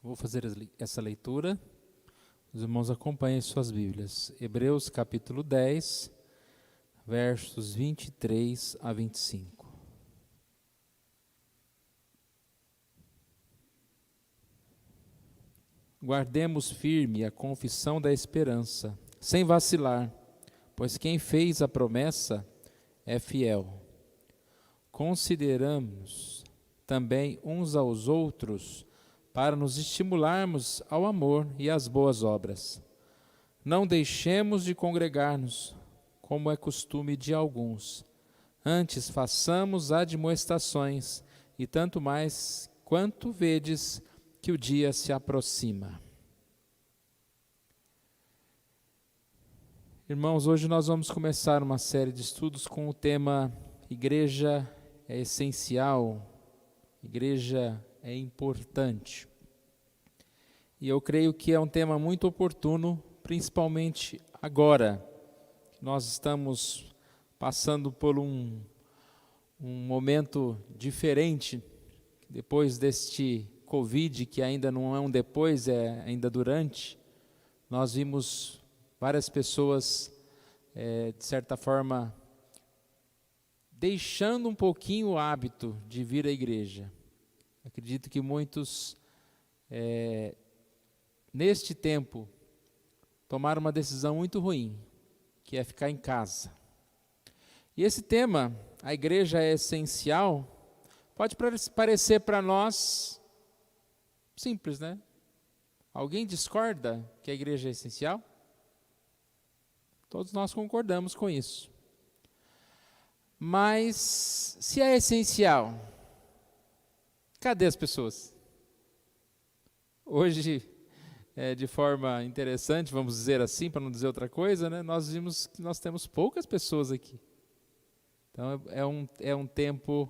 Vou fazer essa leitura. Os irmãos acompanhem suas Bíblias. Hebreus capítulo 10, versos 23 a 25. Guardemos firme a confissão da esperança, sem vacilar, pois quem fez a promessa é fiel. Consideramos também uns aos outros para nos estimularmos ao amor e às boas obras. Não deixemos de congregar-nos, como é costume de alguns. Antes façamos admoestações, e tanto mais quanto vedes que o dia se aproxima. Irmãos, hoje nós vamos começar uma série de estudos com o tema Igreja é essencial, Igreja é importante. E eu creio que é um tema muito oportuno, principalmente agora. Nós estamos passando por um momento diferente, depois deste Covid, que ainda não é um depois, é ainda durante. Nós vimos várias pessoas, de certa forma, deixando um pouquinho o hábito de vir à igreja. Acredito que muitos, neste tempo, tomaram uma decisão muito ruim, que é ficar em casa. E esse tema, a igreja é essencial, pode parecer para nós simples, né? Alguém discorda que a igreja é essencial? Todos nós concordamos com isso. Mas, se é essencial, cadê as pessoas? Hoje, de forma interessante, vamos dizer assim, para não dizer outra coisa, né? Nós vimos que nós temos poucas pessoas aqui. Então, é um tempo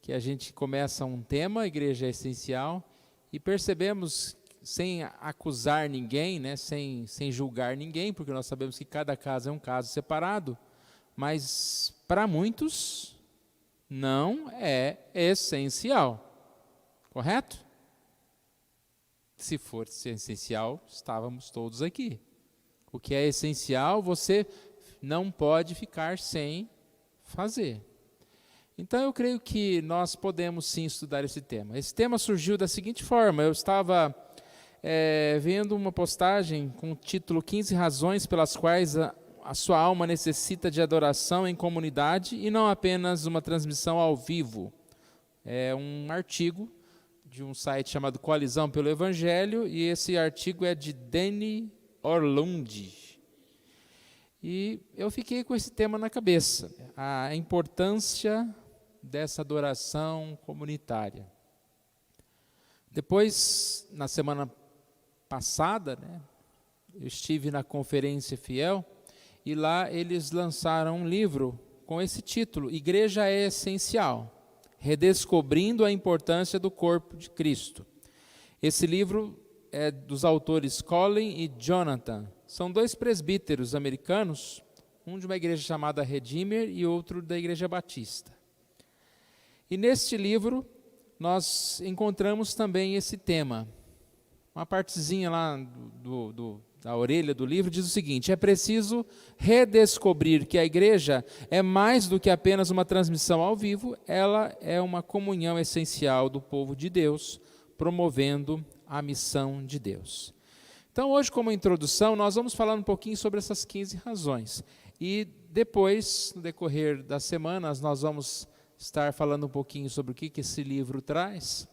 que a gente começa um tema, a igreja é essencial, e percebemos, sem acusar ninguém, né? sem julgar ninguém, porque nós sabemos que cada caso é um caso separado, mas para muitos não é essencial, correto? Se fosse essencial, estávamos todos aqui. O que é essencial, você não pode ficar sem fazer. Então eu creio que nós podemos sim estudar esse tema. Esse tema surgiu da seguinte forma: eu estava vendo uma postagem com o título 15 razões pelas quais a sua alma necessita de adoração em comunidade e não apenas uma transmissão ao vivo. É um artigo de um site chamado Coalizão pelo Evangelho, e esse artigo é de Danny Orlund. E eu fiquei com esse tema na cabeça, a importância dessa adoração comunitária. Depois, na semana passada, né, eu estive na Conferência Fiel, e lá eles lançaram um livro com esse título, Igreja é Essencial, redescobrindo a importância do corpo de Cristo. Esse livro é dos autores Colin e Jonathan. São dois presbíteros americanos, um de uma igreja chamada Redeemer e outro da Igreja Batista. E neste livro nós encontramos também esse tema. Uma partezinha lá da orelha do livro diz o seguinte: é preciso redescobrir que a igreja é mais do que apenas uma transmissão ao vivo, ela é uma comunhão essencial do povo de Deus, promovendo a missão de Deus. Então hoje, como introdução, nós vamos falar um pouquinho sobre essas 15 razões. E depois, no decorrer das semanas, nós vamos estar falando um pouquinho sobre o que esse livro traz,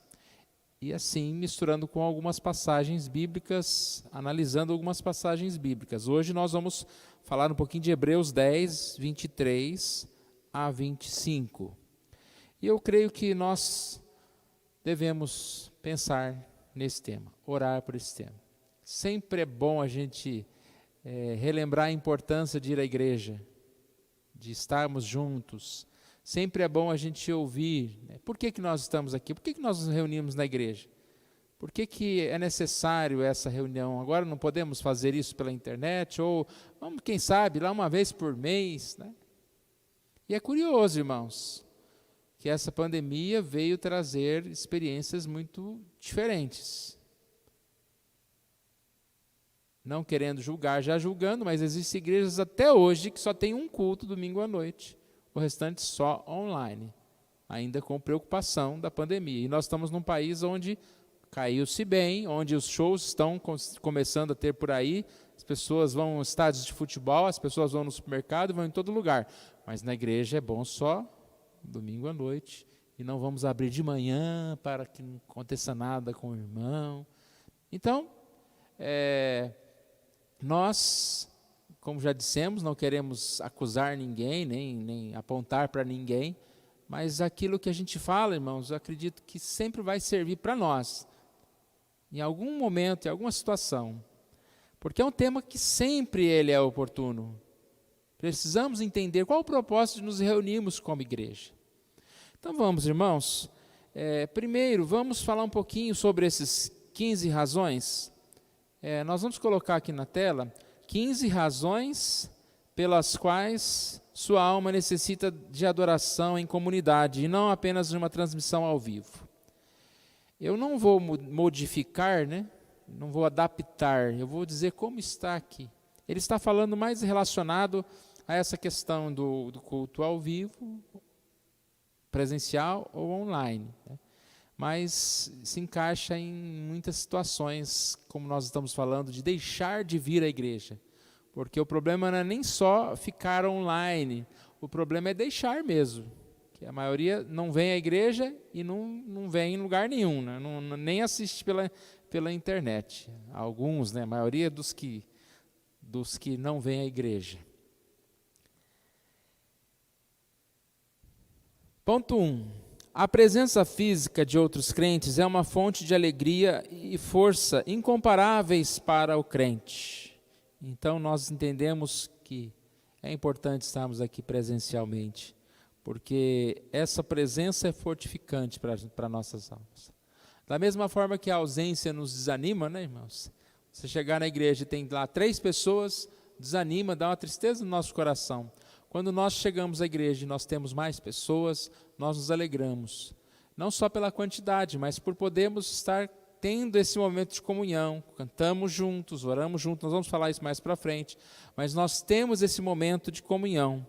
e assim misturando com algumas passagens bíblicas, analisando algumas passagens bíblicas. Hoje nós vamos falar um pouquinho de Hebreus 10, 23 a 25. E eu creio que nós devemos pensar nesse tema, orar por esse tema. Sempre é bom a gente relembrar a importância de ir à igreja, de estarmos juntos. Sempre é bom a gente ouvir, né? Por que nós estamos aqui? Por que nós nos reunimos na igreja? Por que é necessário essa reunião? Agora não podemos fazer isso pela internet? Ou, vamos, quem sabe, lá uma vez por mês, né? E é curioso, irmãos, que essa pandemia veio trazer experiências muito diferentes. não querendo julgar, já julgando, mas existem igrejas até hoje que só tem um culto domingo à noite, o restante só online, ainda com preocupação da pandemia. E nós estamos num país onde caiu-se bem, onde os shows estão começando a ter por aí, as pessoas vão aos estádios de futebol, as pessoas vão no supermercado, vão em todo lugar, mas na igreja é bom só domingo à noite, e não vamos abrir de manhã para que não aconteça nada com o irmão. Então, nós, como já dissemos, não queremos acusar ninguém, nem apontar para ninguém, mas aquilo que a gente fala, irmãos, eu acredito que sempre vai servir para nós, em algum momento, em alguma situação, porque é um tema que sempre ele é oportuno. Precisamos entender qual o propósito de nos reunirmos como igreja. Então vamos, irmãos, primeiro vamos falar um pouquinho sobre esses 15 razões. Nós vamos colocar aqui na tela 15 razões pelas quais sua alma necessita de adoração em comunidade e não apenas de uma transmissão ao vivo. Eu não vou modificar, não vou adaptar, eu vou dizer como está aqui. Ele está falando mais relacionado a essa questão do culto ao vivo, presencial ou online, mas se encaixa em muitas situações, como nós estamos falando, de deixar de vir à igreja, porque o problema não é nem só ficar online, o problema é deixar mesmo, que a maioria não vem à igreja e não vem em lugar nenhum, nem assiste pela internet, alguns, a maioria dos que não vêm à igreja. Ponto 1. A presença física de outros crentes é uma fonte de alegria e força incomparáveis para o crente. Então, nós entendemos que é importante estarmos aqui presencialmente, porque essa presença é fortificante para nossas almas. Da mesma forma que a ausência nos desanima, irmãos? Você chegar na igreja e tem lá 3 pessoas, desanima, dá uma tristeza no nosso coração. Quando nós chegamos à igreja e nós temos mais pessoas, nós nos alegramos. Não só pela quantidade, mas por podermos estar tendo esse momento de comunhão. Cantamos juntos, oramos juntos, nós vamos falar isso mais para frente. Mas nós temos esse momento de comunhão.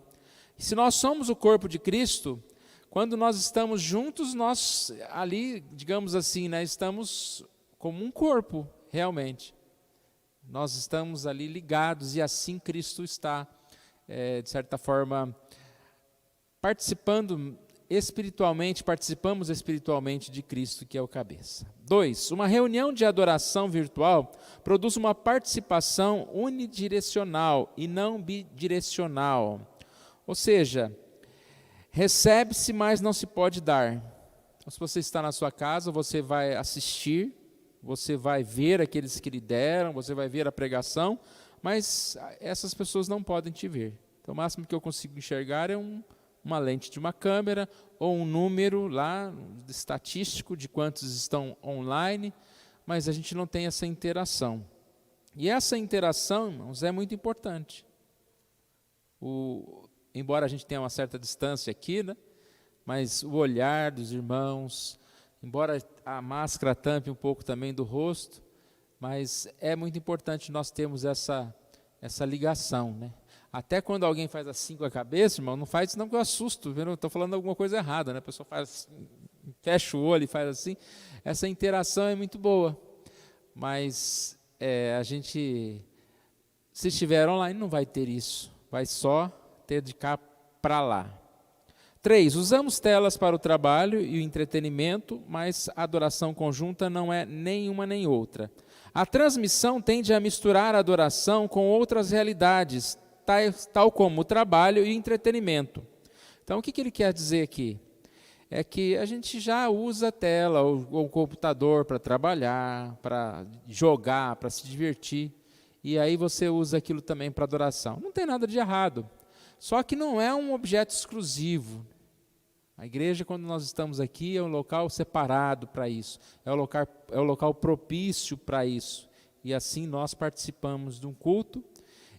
E se nós somos o corpo de Cristo, quando nós estamos juntos, nós ali, digamos assim, estamos como um corpo, realmente. Nós estamos ali ligados e assim Cristo está. De certa forma, participamos espiritualmente de Cristo, que é o cabeça. 2. Uma reunião de adoração virtual produz uma participação unidirecional e não bidirecional. Ou seja, recebe-se, mas não se pode dar. Então, se você está na sua casa, você vai assistir, você vai ver aqueles que lhe deram, você vai ver a pregação, mas essas pessoas não podem te ver. Então, o máximo que eu consigo enxergar é uma lente de uma câmera ou um número lá estatístico de quantos estão online, mas a gente não tem essa interação. E essa interação, irmãos, é muito importante. Embora a gente tenha uma certa distância aqui, mas o olhar dos irmãos, embora a máscara tampe um pouco também do rosto, mas é muito importante nós termos essa ligação, Até quando alguém faz assim com a cabeça, irmão, não faz isso não que eu assusto, estou falando alguma coisa errada, A pessoa faz assim, fecha o olho e faz assim. Essa interação é muito boa, mas a gente, se estiver online, não vai ter isso, vai só ter de cá para lá. 3. Usamos telas para o trabalho e o entretenimento, mas a adoração conjunta não é nenhuma nem outra. A transmissão tende a misturar a adoração com outras realidades, tal como o trabalho e o entretenimento. Então, o que ele quer dizer aqui? É que a gente já usa a tela ou o computador para trabalhar, para jogar, para se divertir, e aí você usa aquilo também para adoração. Não tem nada de errado, só que não é um objeto exclusivo. A igreja, quando nós estamos aqui, é um local separado para isso, é um local propício para isso. E assim nós participamos de um culto,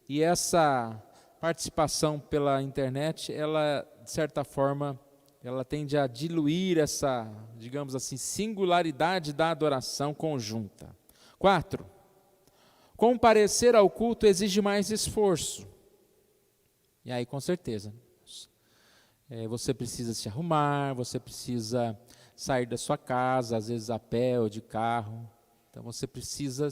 e essa participação pela internet, ela, de certa forma, ela tende a diluir essa, digamos assim, singularidade da adoração conjunta. 4. Comparecer ao culto exige mais esforço. E aí, com certeza, você precisa se arrumar, você precisa sair da sua casa, às vezes a pé ou de carro. Então, você precisa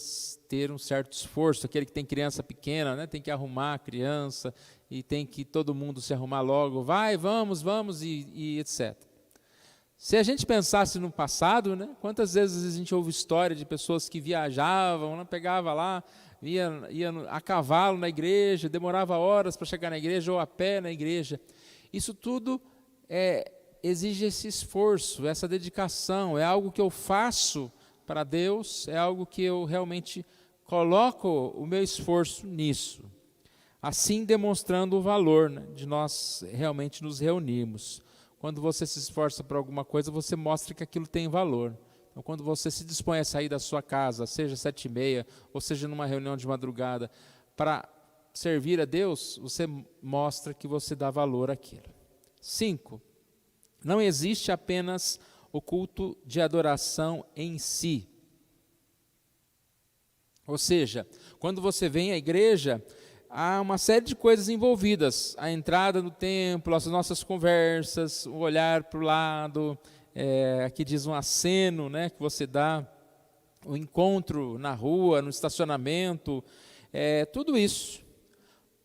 ter um certo esforço. Aquele que tem criança pequena, né, tem que arrumar a criança, e tem que todo mundo se arrumar logo. Vai, vamos, e etc. Se a gente pensasse no passado, né, quantas vezes a gente ouve história de pessoas que viajavam, né, pegava lá, ia a cavalo na igreja, demorava horas para chegar na igreja, ou a pé na igreja. Isso tudo exige esse esforço, essa dedicação, é algo que eu faço para Deus, é algo que eu realmente coloco o meu esforço nisso. Assim demonstrando o valor, né, de nós realmente nos reunirmos. Quando você se esforça por alguma coisa, você mostra que aquilo tem valor. Então, quando você se dispõe a sair da sua casa, seja 7h30, ou seja numa reunião de madrugada, para servir a Deus, você mostra que você dá valor àquilo. 5. Não existe apenas o culto de adoração em si. Ou seja, quando você vem à igreja, há uma série de coisas envolvidas. A entrada no templo, as nossas conversas, o olhar para o lado, aqui diz um aceno, né, que você dá, o encontro na rua, no estacionamento, tudo isso.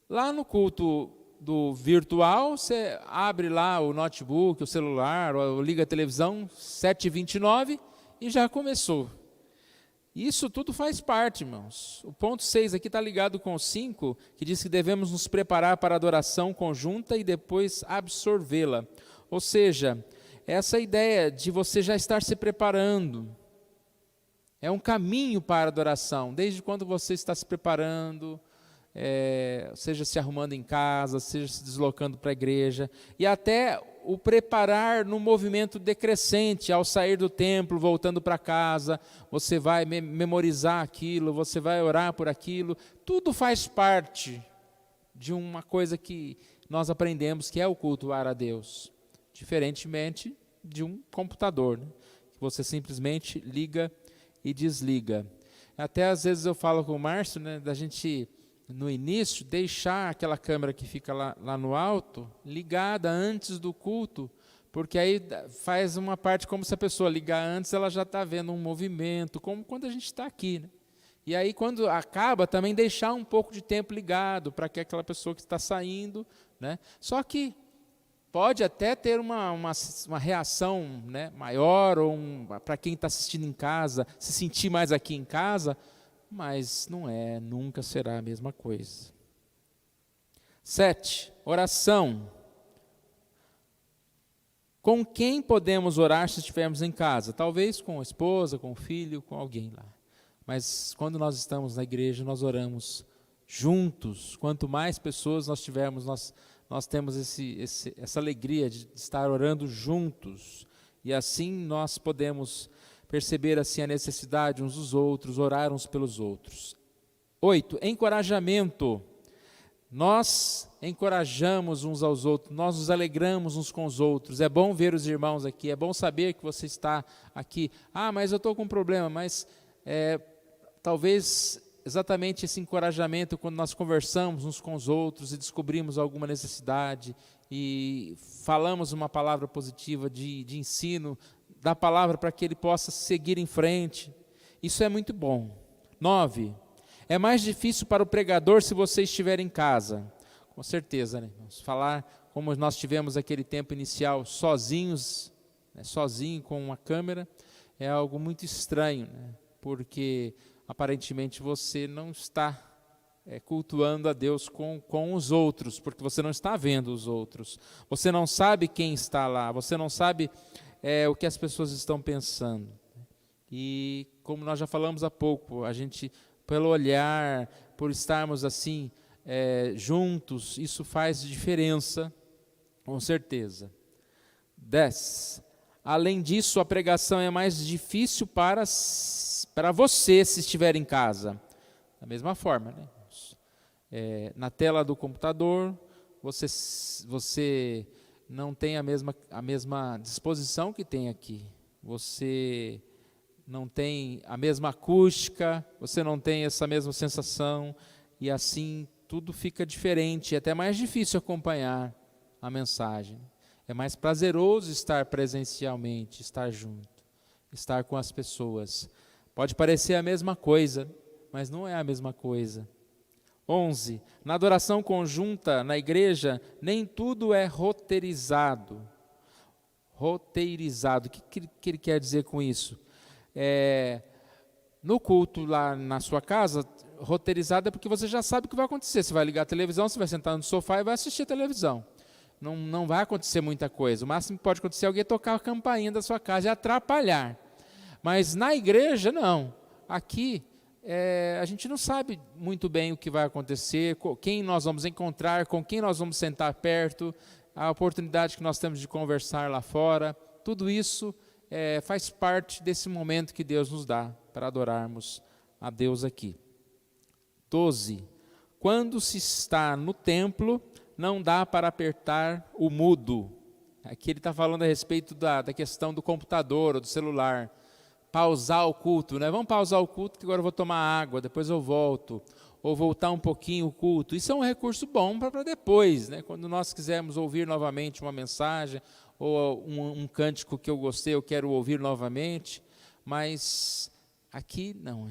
Lá no culto do virtual, você abre lá o notebook, o celular, ou liga a televisão, 7h29, e já começou. Isso tudo faz parte, irmãos. O ponto 6 aqui está ligado com o 5, que diz que devemos nos preparar para a adoração conjunta e depois absorvê-la. Ou seja, essa ideia de você já estar se preparando. É um caminho para a adoração, desde quando você está se preparando, seja se arrumando em casa, seja se deslocando para a igreja, e até o preparar no movimento decrescente, ao sair do templo, voltando para casa, você vai memorizar aquilo, você vai orar por aquilo, tudo faz parte de uma coisa que nós aprendemos, que é o culto a Deus, diferentemente de um computador, né, que você simplesmente liga e desliga. Até às vezes eu falo com o Márcio, né, da gente, no início, deixar aquela câmera que fica lá no alto, ligada antes do culto, porque aí faz uma parte como se a pessoa ligar antes, ela já está vendo um movimento, como quando a gente está aqui, né? E aí quando acaba, também deixar um pouco de tempo ligado, para que aquela pessoa que está saindo, né? Só que pode até ter uma reação, né, maior, ou para quem está assistindo em casa, se sentir mais aqui em casa, mas nunca será a mesma coisa. 7, oração. Com quem podemos orar se estivermos em casa? Talvez com a esposa, com o filho, com alguém lá. Mas quando nós estamos na igreja, nós oramos juntos. Quanto mais pessoas nós tivermos, nós temos essa alegria de estar orando juntos. E assim nós podemos perceber assim a necessidade uns dos outros, orar uns pelos outros. 8, encorajamento. Nós encorajamos uns aos outros, nós nos alegramos uns com os outros. É bom ver os irmãos aqui, é bom saber que você está aqui. Mas eu estou com um problema, mas talvez exatamente esse encorajamento, quando nós conversamos uns com os outros e descobrimos alguma necessidade e falamos uma palavra positiva de ensino, da palavra para que ele possa seguir em frente. Isso é muito bom. 9, é mais difícil para o pregador se você estiver em casa. Com certeza, né? Vamos falar como nós tivemos aquele tempo inicial sozinhos, né? Sozinho com uma câmera, é algo muito estranho, né? Porque aparentemente você não está cultuando a Deus com os outros, porque você não está vendo os outros. Você não sabe quem está lá, você não sabe o que as pessoas estão pensando. E como nós já falamos há pouco, a gente, pelo olhar, por estarmos assim juntos, isso faz diferença, com certeza. 10. Além disso, a pregação é mais difícil para você se estiver em casa. Da mesma forma, né? Na tela do computador, você não tem a mesma disposição que tem aqui. Você não tem a mesma acústica, você não tem essa mesma sensação, e assim tudo fica diferente, é até mais difícil acompanhar a mensagem. É mais prazeroso estar presencialmente, estar junto, estar com as pessoas. Pode parecer a mesma coisa, mas não é a mesma coisa. 11. Na adoração conjunta na igreja, nem tudo é roteirizado. Roteirizado, o que ele quer dizer com isso? No culto lá na sua casa, roteirizado é porque você já sabe o que vai acontecer. Você vai ligar a televisão, você vai sentar no sofá e vai assistir a televisão. Não vai acontecer muita coisa. O máximo que pode acontecer é alguém tocar a campainha da sua casa e atrapalhar. Mas na igreja, não. Aqui, a gente não sabe muito bem o que vai acontecer, quem nós vamos encontrar, com quem nós vamos sentar perto, a oportunidade que nós temos de conversar lá fora. Tudo isso faz parte desse momento que Deus nos dá para adorarmos a Deus aqui. 12. Quando se está no templo, não dá para apertar o mudo. Aqui ele está falando a respeito da questão do computador ou do celular. Pausar o culto, né? Vamos pausar o culto que agora eu vou tomar água, depois eu volto. Ou voltar um pouquinho o culto. Isso é um recurso bom para depois, né? Quando nós quisermos ouvir novamente uma mensagem, ou um cântico que eu gostei, eu quero ouvir novamente. Mas aqui não,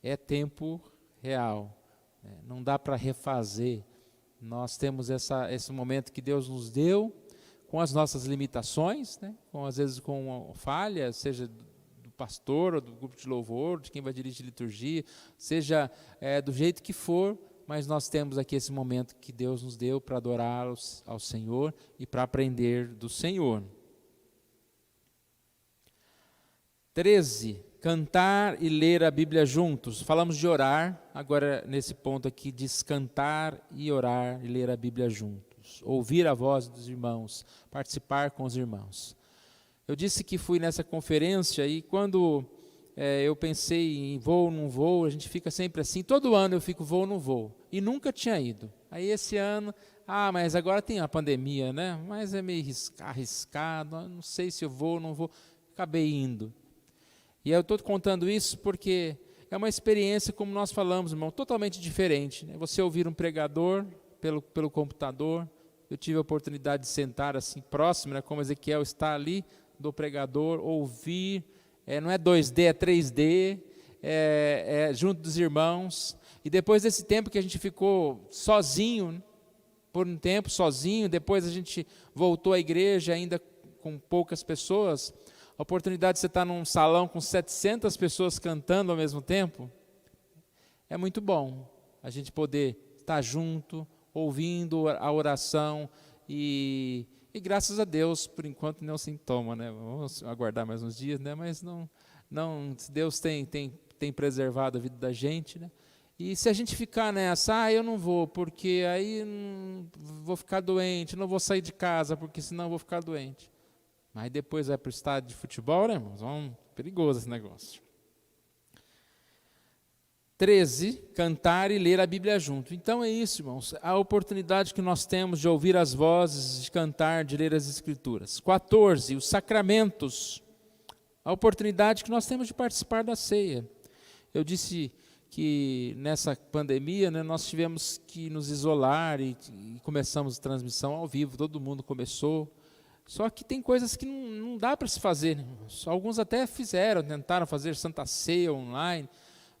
é tempo real. Não dá para refazer. Nós temos esse momento que Deus nos deu, com as nossas limitações, né? Às vezes com falha, seja do pastor, ou do grupo de louvor, de quem vai dirigir liturgia, seja do jeito que for, mas nós temos aqui esse momento que Deus nos deu para adorar ao Senhor e para aprender do Senhor. 13. Cantar e ler a Bíblia juntos. Falamos de orar, agora nesse ponto aqui diz cantar e orar e ler a Bíblia juntos. Ouvir a voz dos irmãos, participar com os irmãos. Eu disse que fui nessa conferência e quando eu pensei em vou ou não vou, a gente fica sempre assim, todo ano eu fico vou ou não vou, e nunca tinha ido. Aí esse ano, mas agora tem a pandemia, né? Mas é meio arriscado, não sei se eu vou ou não vou, acabei indo. E eu estou contando isso porque é uma experiência, como nós falamos, irmão, totalmente diferente, né? Você ouvir um pregador pelo computador, eu tive a oportunidade de sentar assim próximo, né, como Ezequiel está ali, do pregador, ouvir, não é 2D, é 3D, junto dos irmãos, e depois desse tempo que a gente ficou sozinho, né, por um tempo sozinho, depois a gente voltou à igreja ainda com poucas pessoas, a oportunidade de você estar num salão com 700 pessoas cantando ao mesmo tempo, é muito bom a gente poder estar junto, ouvindo a oração e graças a Deus, por enquanto, nenhum sintoma, né? Vamos aguardar mais uns dias, né? Mas não, Deus tem preservado a vida da gente, né? E se a gente ficar nessa, eu não vou, porque aí vou ficar doente, não vou sair de casa, porque senão eu vou ficar doente. Mas depois vai para o estádio de futebol, né, irmãos? Perigoso esse negócio. 13, cantar e ler a Bíblia junto. Então é isso, irmãos, a oportunidade que nós temos de ouvir as vozes, de cantar, de ler as Escrituras. 14, os sacramentos, a oportunidade que nós temos de participar da ceia. Eu disse que nessa pandemia, né, nós tivemos que nos isolar e começamos a transmissão ao vivo, todo mundo começou. Só que tem coisas que não dá para se fazer, né? Alguns até tentaram fazer Santa Ceia online,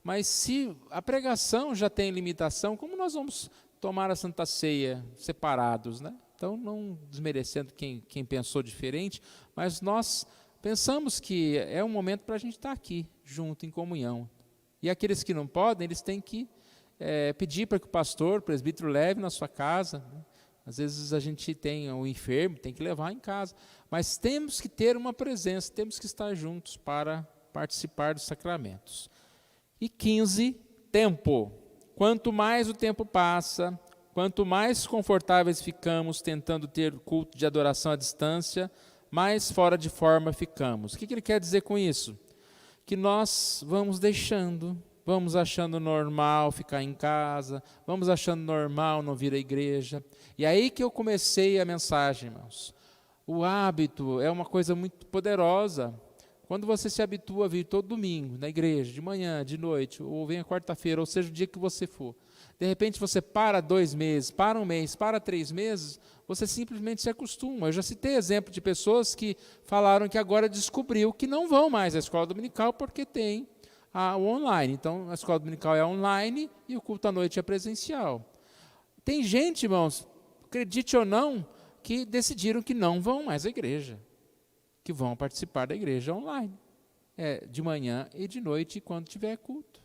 mas se a pregação já tem limitação, como nós vamos tomar a Santa Ceia separados, né? Então, não desmerecendo quem pensou diferente, mas nós pensamos que é um momento para a gente estar aqui, junto, em comunhão. E aqueles que não podem, eles têm que pedir para que o pastor, o presbítero, leve na sua casa, né? Às vezes a gente tem um enfermo, tem que levar em casa. Mas temos que ter uma presença, temos que estar juntos para participar dos sacramentos. E 15, tempo. Quanto mais o tempo passa, quanto mais confortáveis ficamos tentando ter culto de adoração à distância, mais fora de forma ficamos. O que ele quer dizer com isso? Que nós vamos deixando, vamos achando normal ficar em casa, vamos achando normal não vir à igreja. E aí que eu comecei a mensagem, irmãos. O hábito é uma coisa muito poderosa. quando você se habitua a vir todo domingo na igreja, de manhã, de noite, ou vem a quarta-feira, ou seja, o dia que você for, de repente você para 2 meses, para 1 mês, para 3 meses, você simplesmente se acostuma. Eu já citei exemplo de pessoas que falaram que agora descobriu que não vão mais à escola dominical porque tem o online. Então, a escola dominical é online e o culto à noite é presencial. Tem gente, irmãos, acredite ou não, que decidiram que não vão mais à igreja, que vão participar da igreja online, de manhã e de noite, quando tiver culto.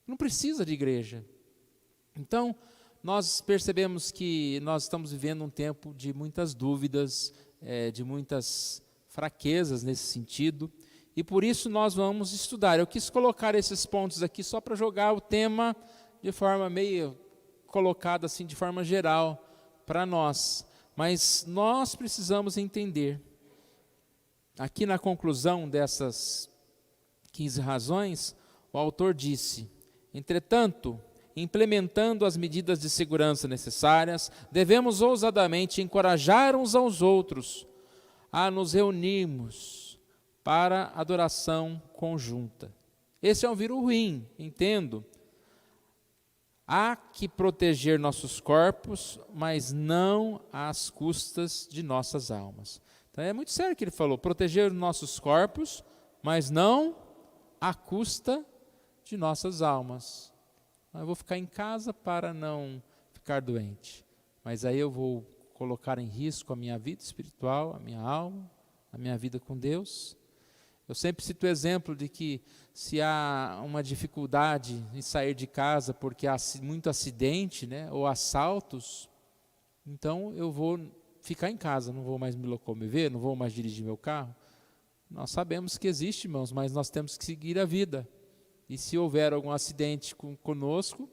Não precisa de igreja. Então, nós percebemos que nós estamos vivendo um tempo de muitas dúvidas, de muitas fraquezas nesse sentido, e por isso nós vamos estudar. Eu quis colocar esses pontos aqui só para jogar o tema de forma meio colocada assim, de forma geral para nós, mas nós precisamos entender. Aqui na conclusão dessas 15 razões, o autor disse: entretanto, implementando as medidas de segurança necessárias, devemos ousadamente encorajar uns aos outros a nos reunirmos para adoração conjunta. Esse é um vírus ruim, entendo. Há que proteger nossos corpos, mas não às custas de nossas almas. Então é muito sério o que ele falou: proteger nossos corpos, mas não à custa de nossas almas. Eu vou ficar em casa para não ficar doente, mas aí eu vou colocar em risco a minha vida espiritual, a minha alma, a minha vida com Deus. Eu sempre cito o exemplo de que se há uma dificuldade em sair de casa porque há muito acidente, né, ou assaltos, então eu vou ficar em casa, não vou mais me locomover, não vou mais dirigir meu carro. Nós sabemos que existe, irmãos, mas nós temos que seguir a vida. E se houver algum acidente conosco,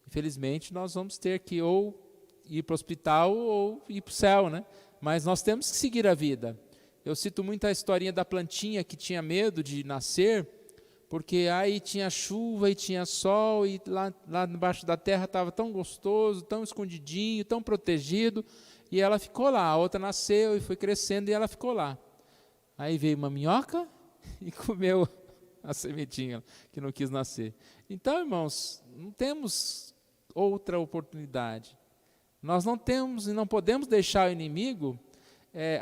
infelizmente nós vamos ter que ou ir para o hospital ou ir para o céu, né? Mas nós temos que seguir a vida. Eu cito muito a historinha da plantinha que tinha medo de nascer, porque aí tinha chuva e tinha sol, e lá embaixo da terra estava tão gostoso, tão escondidinho, tão protegido, e ela ficou lá. A outra nasceu e foi crescendo e ela ficou lá. Aí veio uma minhoca e comeu a sementinha que não quis nascer. Então, irmãos, não temos outra oportunidade. Nós não temos e não podemos deixar o inimigo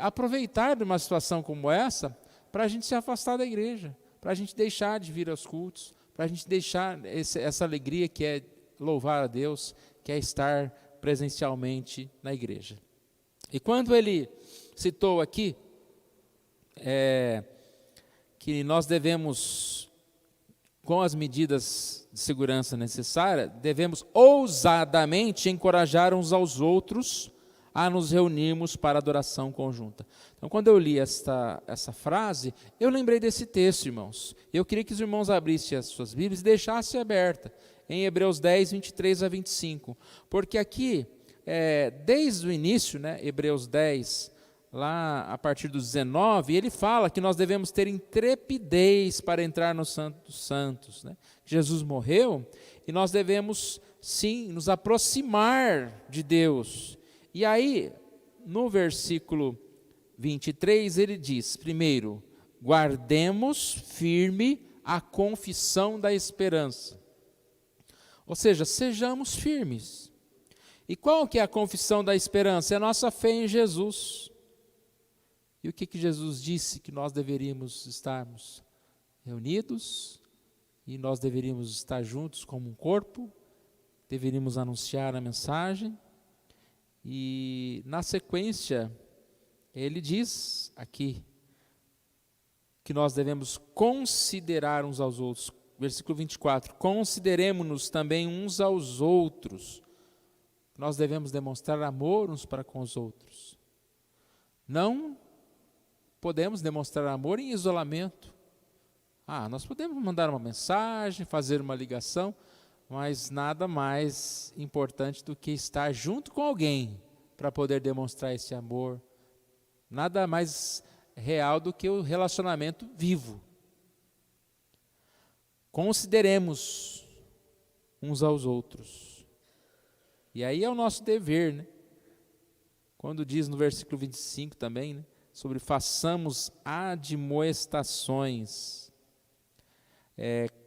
aproveitar de uma situação como essa para a gente se afastar da igreja, para a gente deixar de vir aos cultos, para a gente deixar essa alegria que é louvar a Deus, que é estar presencialmente na igreja. E quando ele citou aqui que nós devemos, com as medidas de segurança necessárias, devemos ousadamente encorajar uns aos outros a nos reunirmos para adoração conjunta. Então, quando eu li essa frase, eu lembrei desse texto, irmãos. Eu queria que os irmãos abrissem as suas Bíblias e deixassem aberta em Hebreus 10, 23 a 25. Porque aqui, desde o início, né, Hebreus 10, lá a partir dos 19, ele fala que nós devemos ter intrepidez para entrar no Santo dos Santos, né? Jesus morreu e nós devemos, sim, nos aproximar de Deus. E aí, no versículo 23, ele diz, primeiro, guardemos firme a confissão da esperança. Ou seja, sejamos firmes. E qual que é a confissão da esperança? É a nossa fé em Jesus. E o que Jesus disse que nós deveríamos estarmos reunidos, e nós deveríamos estar juntos como um corpo, deveríamos anunciar a mensagem, e na sequência, ele diz aqui, que nós devemos considerar uns aos outros, versículo 24, consideremos-nos também uns aos outros, nós devemos demonstrar amor uns para com os outros, não podemos demonstrar amor em isolamento. Nós podemos mandar uma mensagem, fazer uma ligação, mas nada mais importante do que estar junto com alguém para poder demonstrar esse amor. Nada mais real do que o relacionamento vivo. Consideremos uns aos outros. E aí é o nosso dever, né? Quando diz no versículo 25 também, né? sobre façamos admoestações.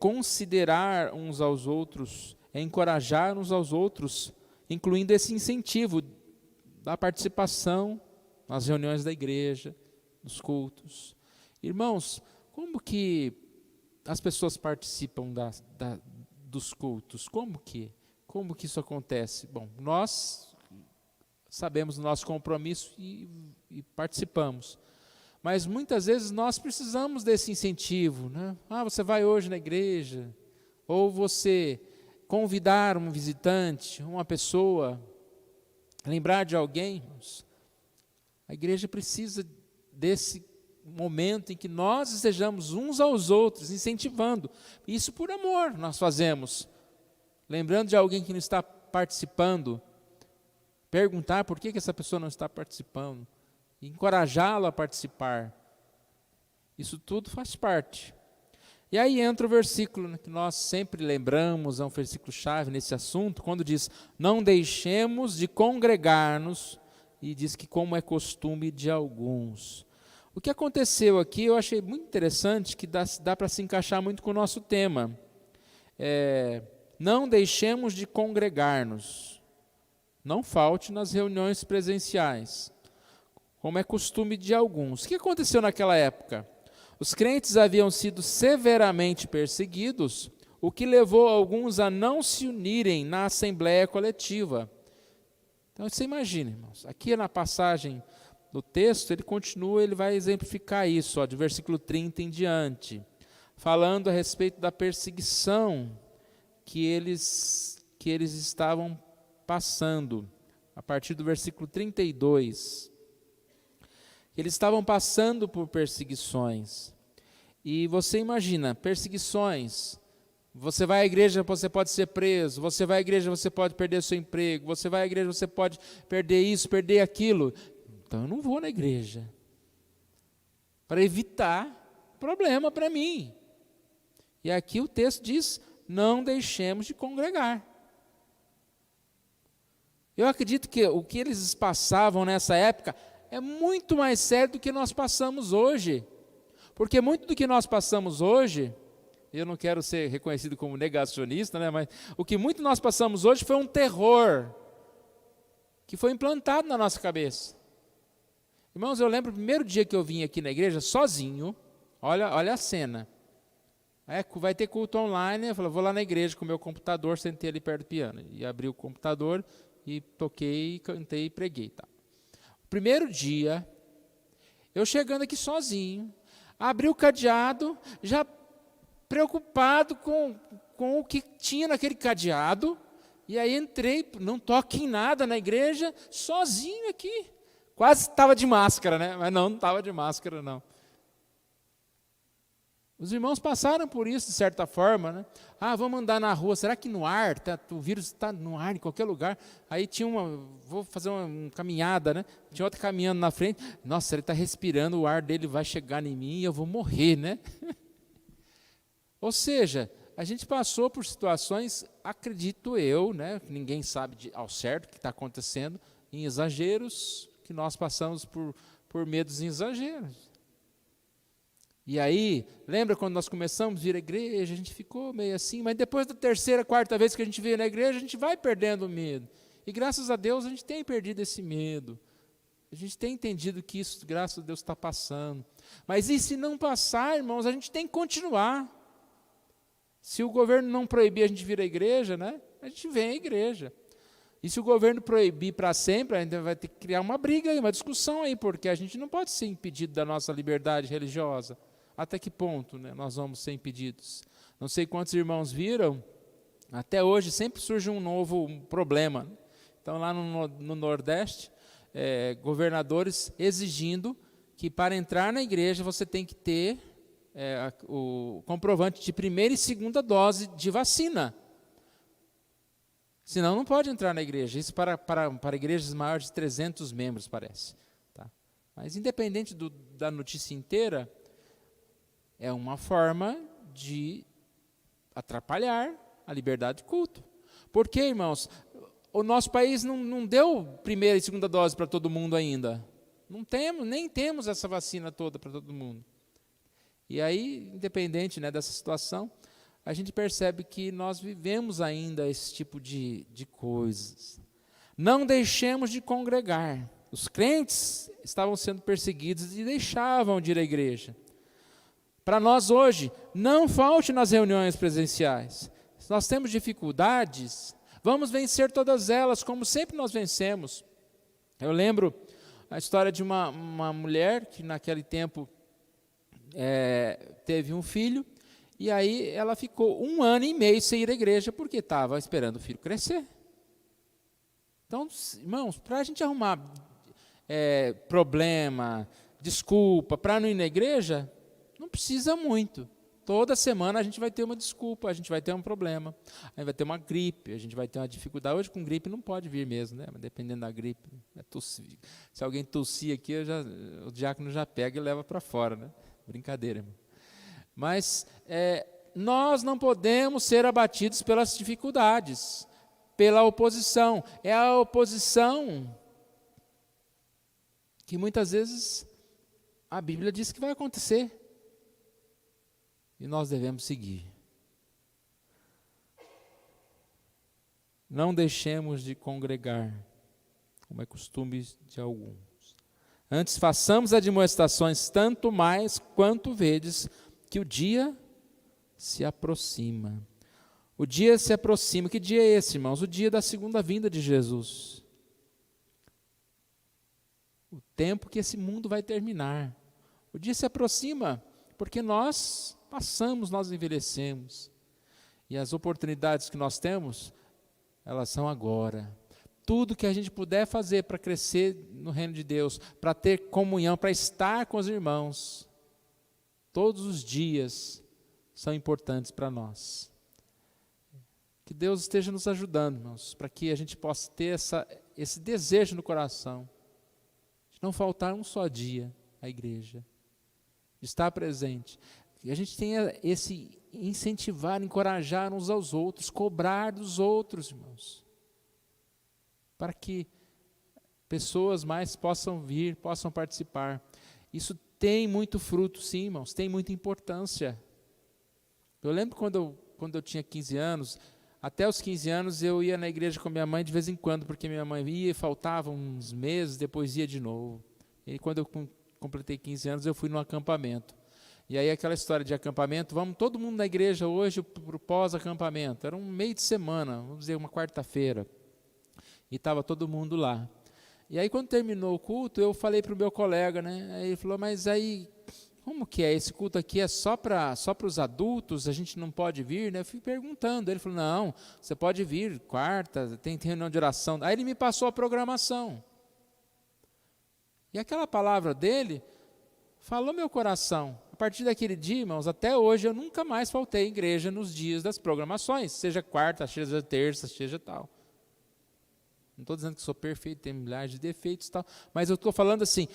Considerar uns aos outros, encorajar uns aos outros, incluindo esse incentivo da participação nas reuniões da igreja, nos cultos. Irmãos, como que as pessoas participam dos cultos? Como que isso acontece? Bom, nós sabemos do nosso compromisso e participamos. Mas muitas vezes nós precisamos desse incentivo, né? Você vai hoje na igreja, ou você convidar um visitante, uma pessoa, lembrar de alguém. A igreja precisa desse momento em que nós estejamos uns aos outros, incentivando. Isso por amor nós fazemos. Lembrando de alguém que não está participando, perguntar por que essa pessoa não está participando, encorajá-lo a participar. Isso tudo faz parte. E aí entra o versículo que nós sempre lembramos, é um versículo-chave nesse assunto, quando diz, não deixemos de congregar-nos, e diz que como é costume de alguns. O que aconteceu aqui, eu achei muito interessante, que dá para se encaixar muito com o nosso tema. Não deixemos de congregar-nos. Não falte nas reuniões presenciais, como é costume de alguns. O que aconteceu naquela época? Os crentes haviam sido severamente perseguidos, o que levou alguns a não se unirem na assembleia coletiva. Então você imagina, irmãos, aqui na passagem do texto, ele vai exemplificar isso, de versículo 30 em diante, falando a respeito da perseguição que eles estavam passando, a partir do versículo 32. Eles estavam passando por perseguições. E você imagina, perseguições. Você vai à igreja, você pode ser preso. Você vai à igreja, você pode perder seu emprego. Você vai à igreja, você pode perder isso, perder aquilo. Então eu não vou na igreja. Para evitar problema para mim. E aqui o texto diz, não deixemos de congregar. Eu acredito que o que eles passavam nessa época é muito mais sério do que nós passamos hoje. Porque muito do que nós passamos hoje, eu não quero ser reconhecido como negacionista, né, mas o que muito nós passamos hoje foi um terror que foi implantado na nossa cabeça. Irmãos, eu lembro o primeiro dia que eu vim aqui na igreja sozinho, olha a cena. Vai ter culto online, eu falei, vou lá na igreja com o meu computador, sentei ali perto do piano. E abri o computador e toquei, cantei e preguei. Tá. O primeiro dia, eu chegando aqui sozinho, abri o cadeado, já preocupado com o que tinha naquele cadeado, e aí entrei, não toque em nada na igreja, sozinho aqui. Quase estava de máscara, né? Mas não estava de máscara, não. Os irmãos passaram por isso, de certa forma, né? Vamos andar na rua, será que no ar, o vírus está no ar em qualquer lugar? Aí tinha vou fazer uma caminhada, né? Tinha outra caminhando na frente, nossa, ele está respirando, o ar dele vai chegar em mim e eu vou morrer, né? Ou seja, a gente passou por situações, acredito eu, né? Ninguém sabe ao certo o que está acontecendo, em exageros, que nós passamos por medos em exageros. E aí, lembra quando nós começamos a vir à igreja, a gente ficou meio assim, mas depois da terceira, quarta vez que a gente veio na igreja, a gente vai perdendo o medo. E graças a Deus a gente tem perdido esse medo. A gente tem entendido que isso, graças a Deus, está passando. Mas e se não passar, irmãos, a gente tem que continuar. Se o governo não proibir a gente vir à igreja, né, a gente vem à igreja. E se o governo proibir para sempre, a gente vai ter que criar uma briga, uma discussão aí, porque a gente não pode ser impedido da nossa liberdade religiosa. Até que ponto, né, nós vamos ser impedidos? Não sei quantos irmãos viram, até hoje sempre surge um novo problema. Então, lá no Nordeste, governadores exigindo que para entrar na igreja você tem que ter o comprovante de primeira e segunda dose de vacina. Senão não pode entrar na igreja. Isso para igrejas maiores de 300 membros, parece. Tá? Mas independente da notícia inteira, é uma forma de atrapalhar a liberdade de culto. Por quê, irmãos? O nosso país não deu primeira e segunda dose para todo mundo ainda. Não temos, nem temos essa vacina toda para todo mundo. E aí, independente, né, dessa situação, a gente percebe que nós vivemos ainda esse tipo de coisas. Não deixemos de congregar. Os crentes estavam sendo perseguidos e deixavam de ir à igreja. Para nós hoje, não falte nas reuniões presenciais. Se nós temos dificuldades, vamos vencer todas elas, como sempre nós vencemos. Eu lembro a história de uma mulher que naquele tempo teve um filho, e aí ela ficou 1 ano e meio sem ir à igreja, porque estava esperando o filho crescer. Então, irmãos, para a gente arrumar problema, desculpa, para não ir na igreja, não precisa muito. Toda semana a gente vai ter uma desculpa, a gente vai ter um problema, a gente vai ter uma gripe, a gente vai ter uma dificuldade. Hoje com gripe não pode vir mesmo, né? Mas dependendo da gripe. Se alguém tossir aqui, o diácono já pega e leva para fora, né? Brincadeira, irmão. Mas nós não podemos ser abatidos pelas dificuldades, pela oposição. É a oposição que muitas vezes a Bíblia diz que vai acontecer. E nós devemos seguir. Não deixemos de congregar, como é costume de alguns. Antes façamos admoestações, tanto mais quanto vedes que o dia se aproxima. O dia se aproxima. Que dia é esse, irmãos? O dia da segunda vinda de Jesus. O tempo que esse mundo vai terminar. O dia se aproxima, porque nós passamos, nós envelhecemos. E as oportunidades que nós temos, elas são agora. Tudo que a gente puder fazer para crescer no reino de Deus, para ter comunhão, para estar com os irmãos, todos os dias são importantes para nós. Que Deus esteja nos ajudando, irmãos, para que a gente possa ter esse desejo no coração, de não faltar um só dia à igreja, de estar presente. E a gente tenha esse incentivar, encorajar uns aos outros, cobrar dos outros, irmãos, para que pessoas mais possam vir, possam participar. Isso tem muito fruto, sim, irmãos, tem muita importância. Eu lembro quando eu tinha 15 anos, até os 15 anos eu ia na igreja com minha mãe de vez em quando, porque minha mãe ia e faltava uns meses, depois ia de novo. E quando eu completei 15 anos, eu fui num acampamento. E aí aquela história de acampamento, vamos todo mundo na igreja hoje para o pós-acampamento. Era um meio de semana, vamos dizer uma quarta-feira. E estava todo mundo lá. E aí quando terminou o culto, eu falei para o meu colega, né? Aí ele falou, mas aí, como que é? Esse culto aqui é só para os adultos? A gente não pode vir? Né? Eu fui perguntando. Ele falou, não, você pode vir quarta, tem reunião de oração. Aí ele me passou a programação. E aquela palavra dele falou meu coração. A partir daquele dia, irmãos, até hoje eu nunca mais faltei à igreja nos dias das programações, seja quarta, seja terça, seja tal. Não estou dizendo que sou perfeito, tenho milhares de defeitos e tal, mas eu estou falando assim,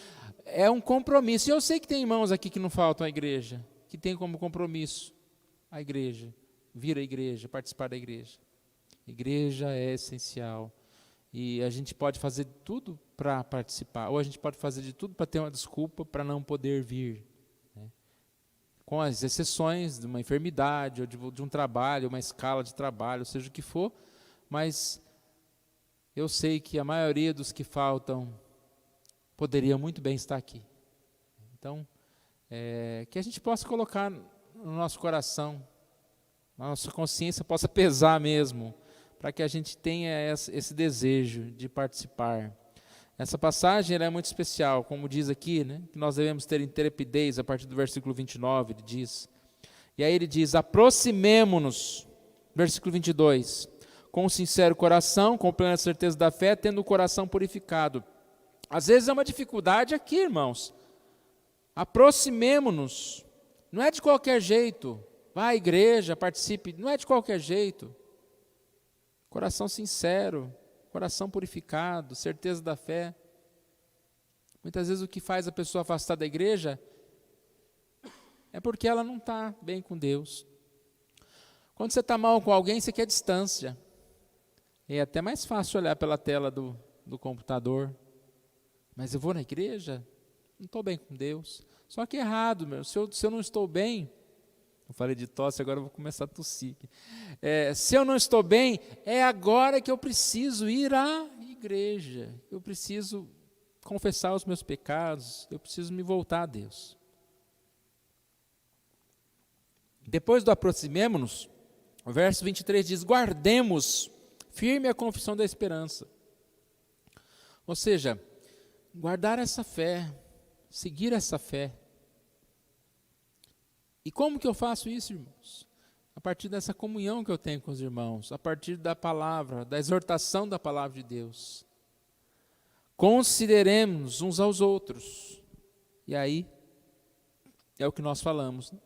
é um compromisso. E eu sei que tem irmãos aqui que não faltam à igreja, que tem como compromisso a igreja, vir à igreja, participar da igreja. Igreja é essencial. E a gente pode fazer tudo para participar, ou a gente pode fazer de tudo para ter uma desculpa para não poder vir. Com as exceções de uma enfermidade, ou de um trabalho, uma escala de trabalho, seja o que for, mas eu sei que a maioria dos que faltam poderia muito bem estar aqui. Então, que a gente possa colocar no nosso coração, a nossa consciência possa pesar mesmo, para que a gente tenha esse desejo de participar. Essa passagem ela é muito especial, como diz aqui, né, que nós devemos ter intrepidez, a partir do versículo 29, ele diz. E aí ele diz, aproximemo-nos, versículo 22, com um sincero coração, com plena certeza da fé, tendo o coração purificado. Às vezes é uma dificuldade aqui, irmãos. Aproximemo-nos, não é de qualquer jeito, vá à igreja, participe, não é de qualquer jeito. Coração sincero, coração purificado, certeza da fé. Muitas vezes o que faz a pessoa afastar da igreja é porque ela não está bem com Deus. Quando você está mal com alguém, você quer distância. É até mais fácil olhar pela tela do computador. mas eu vou na igreja, não estou bem com Deus. Só que é errado, meu. Se eu não estou bem, eu falei de tosse, agora eu vou começar a tossir. Se eu não estou bem, é agora que eu preciso ir à igreja. Eu preciso confessar os meus pecados, eu preciso me voltar a Deus. Depois do aproximemo-nos, o verso 23 diz: guardemos firme a confissão da esperança. Ou seja, guardar essa fé, seguir essa fé. E como que eu faço isso, irmãos? A partir dessa comunhão que eu tenho com os irmãos, a partir da palavra, da exortação da palavra de Deus. Consideremos uns aos outros. E aí, é o que nós falamos, né?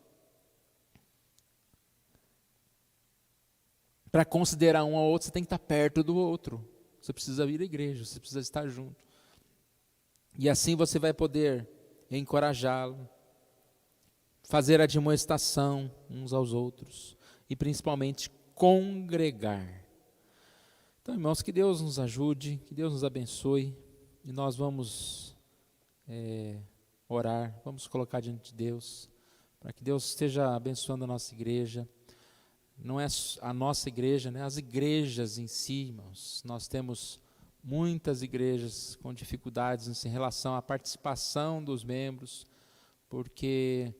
Para considerar um ao outro, você tem que estar perto do outro. Você precisa vir à igreja, você precisa estar junto. E assim você vai poder encorajá-lo, fazer admoestação uns aos outros e principalmente congregar. Então, irmãos, que Deus nos ajude, que Deus nos abençoe e nós vamos orar, vamos colocar diante de Deus, para que Deus esteja abençoando a nossa igreja. Não é a nossa igreja, né? As igrejas em si, irmãos. Nós temos muitas igrejas com dificuldades em relação à participação dos membros, porque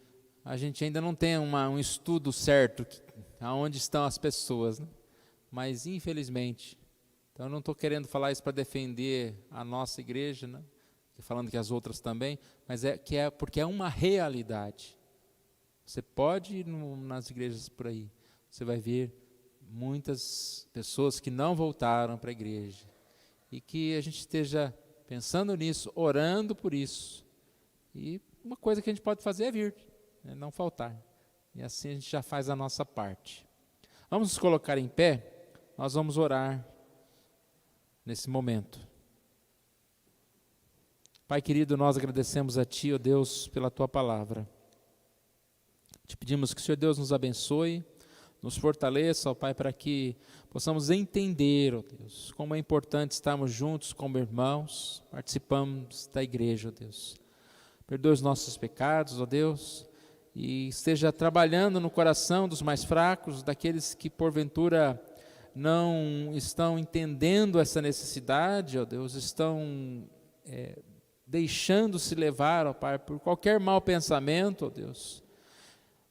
a gente ainda não tem um estudo certo aonde estão as pessoas, né? Mas infelizmente, então eu não estou querendo falar isso para defender a nossa igreja, né? Falando que as outras também, mas porque é uma realidade. Você pode ir nas igrejas por aí, você vai ver muitas pessoas que não voltaram para a igreja. E que a gente esteja pensando nisso, orando por isso. E uma coisa que a gente pode fazer é vir, né, não faltar. E assim a gente já faz a nossa parte. Vamos nos colocar em pé, nós vamos orar nesse momento. Pai querido, nós agradecemos a Ti, ó Deus, pela Tua palavra. Te pedimos que o Senhor Deus nos abençoe, nos fortaleça, ó Pai, para que possamos entender, ó Deus, como é importante estarmos juntos como irmãos, participamos da igreja, ó Deus. Perdoe os nossos pecados, ó Deus, e esteja trabalhando no coração dos mais fracos, daqueles que porventura não estão entendendo essa necessidade, ó Deus, estão deixando-se levar, ó Pai, por qualquer mau pensamento, ó Deus.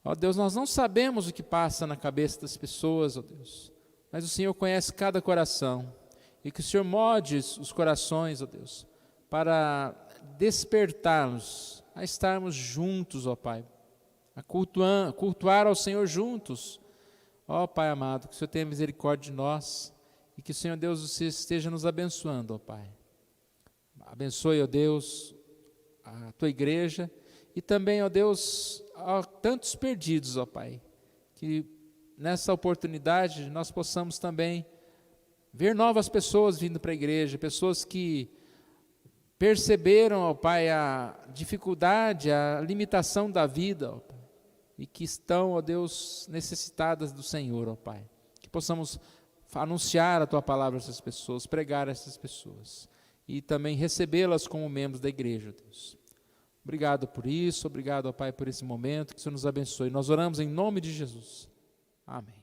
Ó Deus, nós não sabemos o que passa na cabeça das pessoas, ó Deus, mas o Senhor conhece cada coração, e que o Senhor molde os corações, ó Deus, para despertar-nos a estarmos juntos, ó Pai, a cultuar ao Senhor juntos. Ó Pai amado, que o Senhor tenha misericórdia de nós, e que o Senhor Deus esteja nos abençoando, ó Pai. Abençoe, ó Deus, a Tua igreja, e também, ó Deus, há tantos perdidos, ó Pai, que nessa oportunidade nós possamos também ver novas pessoas vindo para a igreja, pessoas que perceberam, ó Pai, a dificuldade, a limitação da vida, ó Pai, e que estão, ó Deus, necessitadas do Senhor, ó Pai. Que possamos anunciar a Tua palavra a essas pessoas, pregar a essas pessoas, e também recebê-las como membros da igreja, ó Deus. Obrigado por isso, obrigado, ó Pai, por esse momento, que o Senhor nos abençoe. Nós oramos em nome de Jesus. Amém.